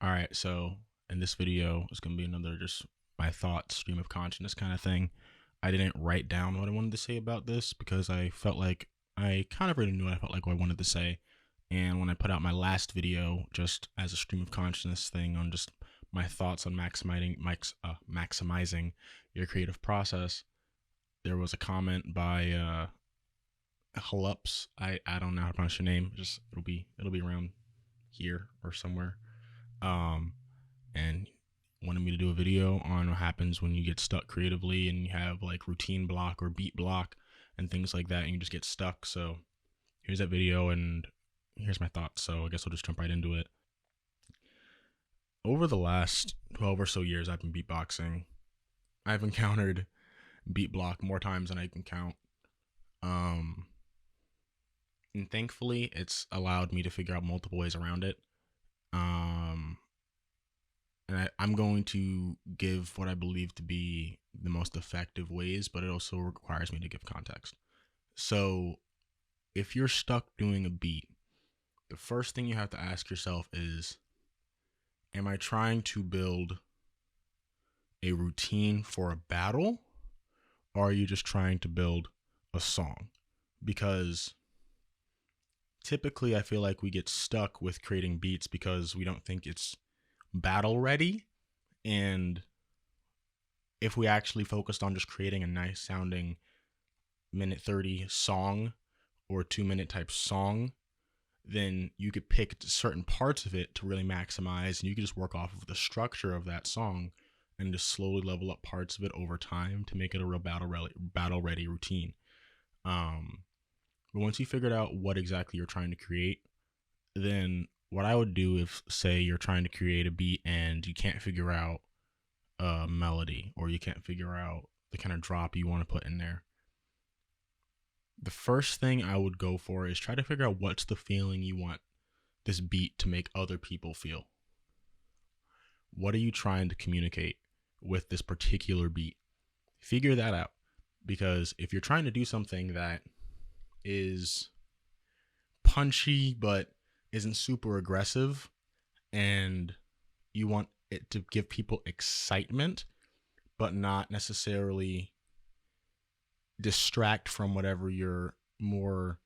All right, so in this video, it's going to be another just my thoughts, stream of consciousness kind of thing. I didn't write down what I wanted to say about this because I felt like I kind of already knew what I felt like what I wanted to say. And when I put out my last video, just as a stream of consciousness thing on just my thoughts on maximizing your creative process, there was a comment by Hulups. I don't know how to pronounce your name. Just it'll be around here or somewhere. Um, and wanted me to do a video on what happens when you get stuck creatively and you have like routine block or beat block and things like that, and you just get stuck. So here's that video, and here's my thoughts. So I guess I'll just jump right into it. Over the last 12 or so years I've been beatboxing, I've encountered beat block more times than I can count. Um, and thankfully it's allowed me to figure out multiple ways around it. And I'm going to give what I believe to be the most effective ways, but it also requires me to give context. So if you're stuck doing a beat, the first thing you have to ask yourself is, am I trying to build a routine for a battle, or are you just trying to build a song? Because typically I feel like we get stuck with creating beats because we don't think it's battle ready. And if we actually focused on just creating a nice sounding minute 30 song or 2 minute type song, then you could pick certain parts of it to really maximize, and you could just work off of the structure of that song and just slowly level up parts of it over time to make it a real battle ready routine. But once you figured out what exactly you're trying to create, then what I would do if, say, you're trying to create a beat and you can't figure out a melody, or you can't figure out the kind of drop you want to put in there, the first thing I would go for is try to figure out what's the feeling you want this beat to make other people feel. What are you trying to communicate with this particular beat? Figure that out. Because if you're trying to do something that is punchy but isn't super aggressive, and you want it to give people excitement but not necessarily distract from whatever your more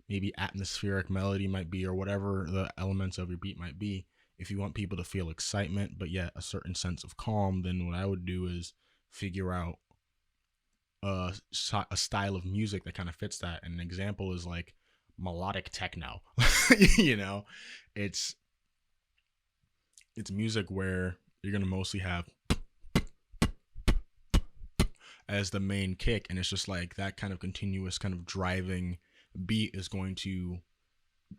maybe atmospheric melody might be, or whatever the elements of your beat might be, if you want people to feel excitement but yet a certain sense of calm, then what I would do is figure out a style of music that kind of fits that. And an example is like melodic techno. you know, it's music where you're gonna mostly have as the main kick, and it's just like that kind of continuous kind of driving beat is going to,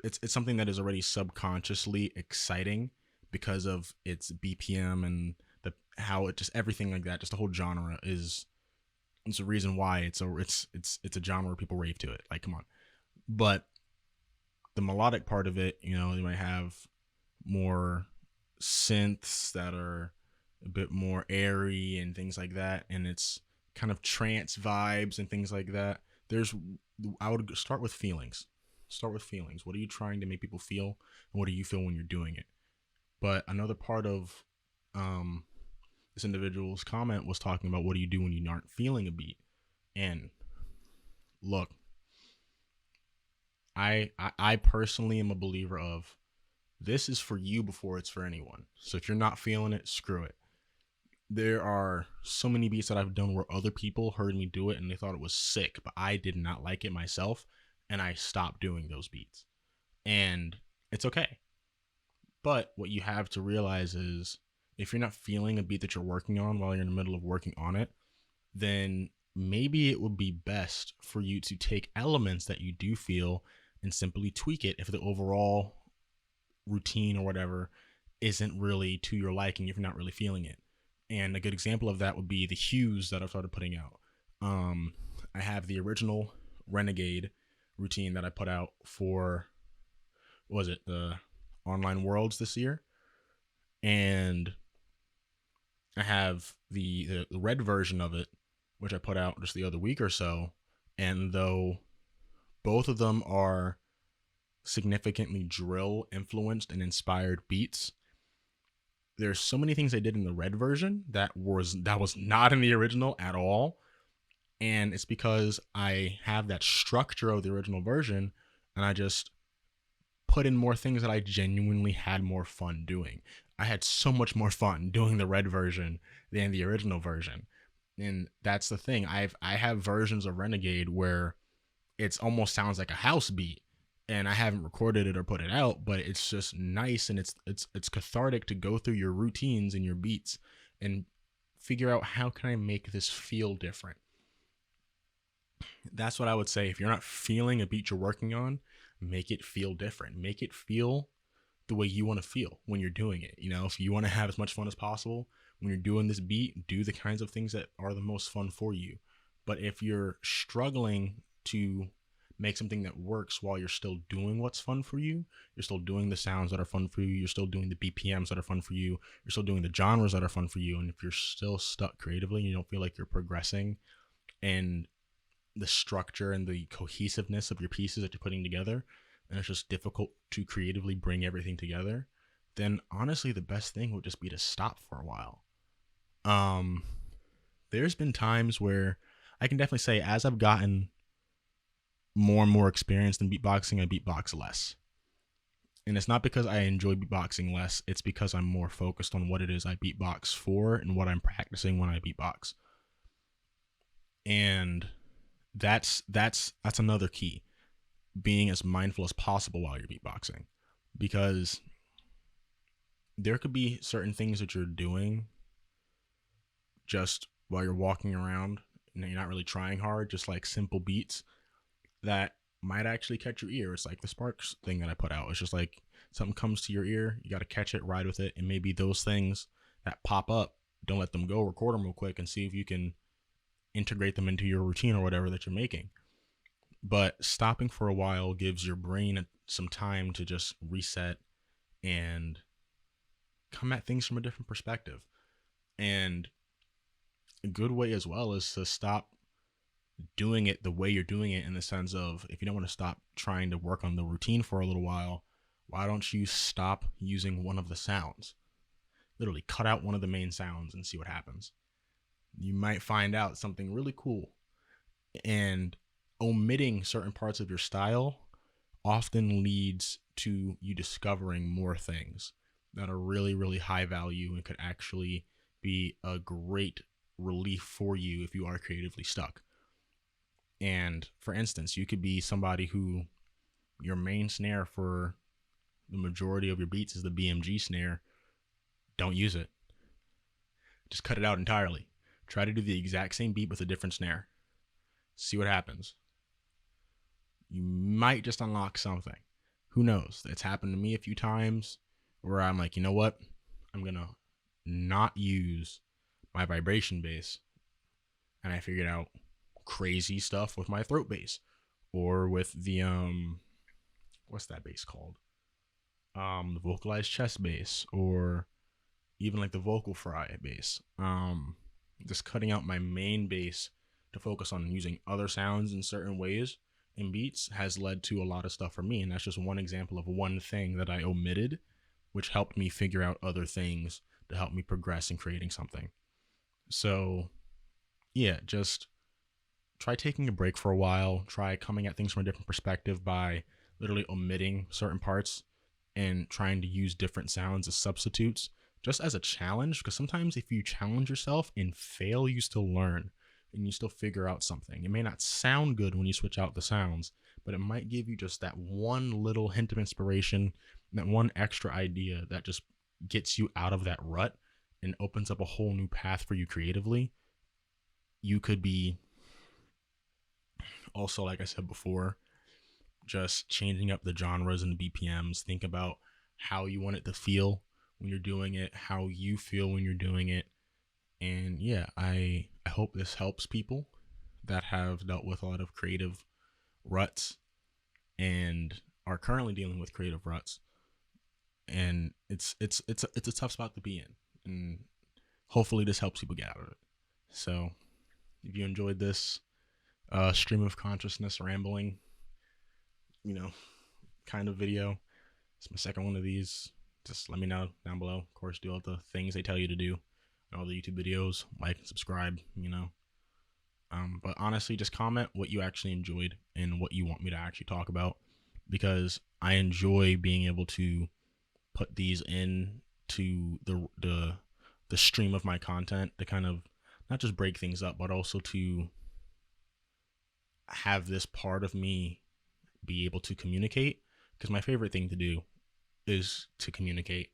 it's something that is already subconsciously exciting because of its BPM and the how it just everything like that, just the whole genre is, it's a reason why it's a genre where people rave to it. Like, come on. But the melodic part of it, you know, you might have more synths that are a bit more airy and things like that, and it's kind of trance vibes and things like that. I would start with feelings. What are you trying to make people feel, and what do you feel when you're doing it? But another part of this individual's comment was talking about, what do you do when you aren't feeling a beat? And look, I personally am a believer of, this is for you before it's for anyone. So if you're not feeling it, screw it. There are so many beats that I've done where other people heard me do it and they thought it was sick, but I did not like it myself, and I stopped doing those beats. And it's okay. But what you have to realize is, if you're not feeling a beat that you're working on while you're in the middle of working on it, then maybe it would be best for you to take elements that you do feel and simply tweak it if the overall routine or whatever isn't really to your liking, if you're not really feeling it. And a good example of that would be the hues that I've started putting out. I have the original Renegade routine that I put out for, what was it, the Online Worlds this year, and I have the red version of it, which I put out just the other week or so. And though both of them are significantly drill influenced and inspired beats, there's so many things I did in the red version that was not in the original at all. And it's because I have that structure of the original version, and I just put in more things that I genuinely had more fun doing. I had so much more fun doing the red version than the original version. And that's the thing. I have versions of Renegade where it's almost sounds like a house beat, and I haven't recorded it or put it out, but it's just nice, and it's cathartic to go through your routines and your beats and figure out how can I make this feel different. That's what I would say. If you're not feeling a beat you're working on, make it feel different. Make it feel the way you want to feel when you're doing it. You know, if you want to have as much fun as possible when you're doing this beat, do the kinds of things that are the most fun for you. But if you're struggling to make something that works while you're still doing what's fun for you, you're still doing the sounds that are fun for you, you're still doing the BPMs that are fun for you, you're still doing the genres that are fun for you, and if you're still stuck creatively and you don't feel like you're progressing and the structure and the cohesiveness of your pieces that you're putting together, and it's just difficult to creatively bring everything together, then honestly the best thing would just be to stop for a while. There's been times where I can definitely say, as I've gotten more and more experienced in beatboxing, I beatbox less. And it's not because I enjoy beatboxing less, it's because I'm more focused on what it is I beatbox for and what I'm practicing when I beatbox. And that's another key, being as mindful as possible while you're beatboxing, because there could be certain things that you're doing just while you're walking around and you're not really trying hard, just like simple beats that might actually catch your ear. It's like the Sparks thing that I put out. It's just like something comes to your ear, you got to catch it, ride with it, and maybe those things that pop up, don't let them go, record them real quick and see if you can integrate them into your routine or whatever that you're making. But stopping for a while gives your brain some time to just reset and come at things from a different perspective. And a good way as well is to stop doing it the way you're doing it, in the sense of, if you don't want to stop trying to work on the routine for a little while, why don't you stop using one of the sounds? Literally cut out one of the main sounds and see what happens. You might find out something really cool. And omitting certain parts of your style often leads to you discovering more things that are really, really high value and could actually be a great relief for you if you are creatively stuck. And for instance, you could be somebody who your main snare for the majority of your beats is the BMG snare. Don't use it. Just cut it out entirely. Try to do the exact same beat with a different snare. See what happens. You might just unlock something. Who knows? It's happened to me a few times where I'm like, you know what? I'm going to not use my vibration bass. And I figured out crazy stuff with my throat bass, or with the what's that bass called? The vocalized chest bass, or even like the vocal fry bass. Just cutting out my main bass to focus on using other sounds in certain ways in beats has led to a lot of stuff for me. And that's just one example of one thing that I omitted, which helped me figure out other things to help me progress in creating something. So yeah, just try taking a break for a while. Try coming at things from a different perspective by literally omitting certain parts and trying to use different sounds as substitutes, just as a challenge. Because sometimes if you challenge yourself and fail, you still learn and you still figure out something. It may not sound good when you switch out the sounds, but it might give you just that one little hint of inspiration, that one extra idea that just gets you out of that rut and opens up a whole new path for you creatively. You could be also, like I said before, just changing up the genres and the BPMs. Think about how you want it to feel when you're doing it, how you feel when you're doing it. And yeah, I hope this helps people that have dealt with a lot of creative ruts and are currently dealing with creative ruts. And it's a tough spot to be in. And hopefully this helps people get out of it. So if you enjoyed this stream of consciousness rambling, kind of video, it's my second one of these. just let me know down below. Of course, do all the things they tell you to do, all the YouTube videos, like and subscribe, you know. But honestly, just comment what you actually enjoyed and what you want me to actually talk about, because I enjoy being able to put these in to the stream of my content to kind of not just break things up, but also to have this part of me be able to communicate, because my favorite thing to do is to communicate.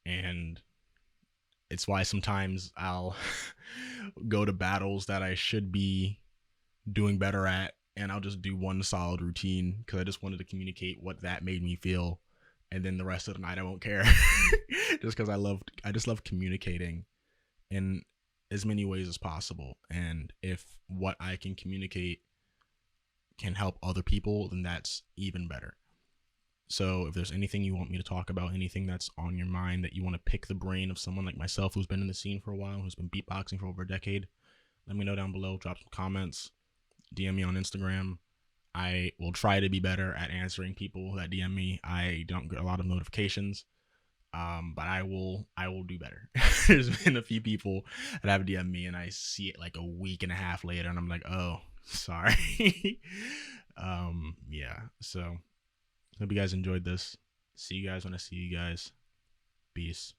And it's why sometimes I'll go to battles that I should be doing better at, and I'll just do one solid routine because I just wanted to communicate what that made me feel, and then the rest of the night I won't care. Just because I just love communicating in as many ways as possible. And if what I can communicate can help other people, then that's even better. So if there's anything you want me to talk about, anything that's on your mind that you want to pick the brain of someone like myself who's been in the scene for a while, who's been beatboxing for over a decade, let me know down below. Drop some comments, DM me on Instagram. I will try to be better at answering people that DM me. I don't get a lot of notifications, but I will do better. There's been a few people that have DM'd me, and I see it like a week and a half later, and I'm like, oh, sorry. Yeah. So hope you guys enjoyed this. See you guys when I see you guys. Peace.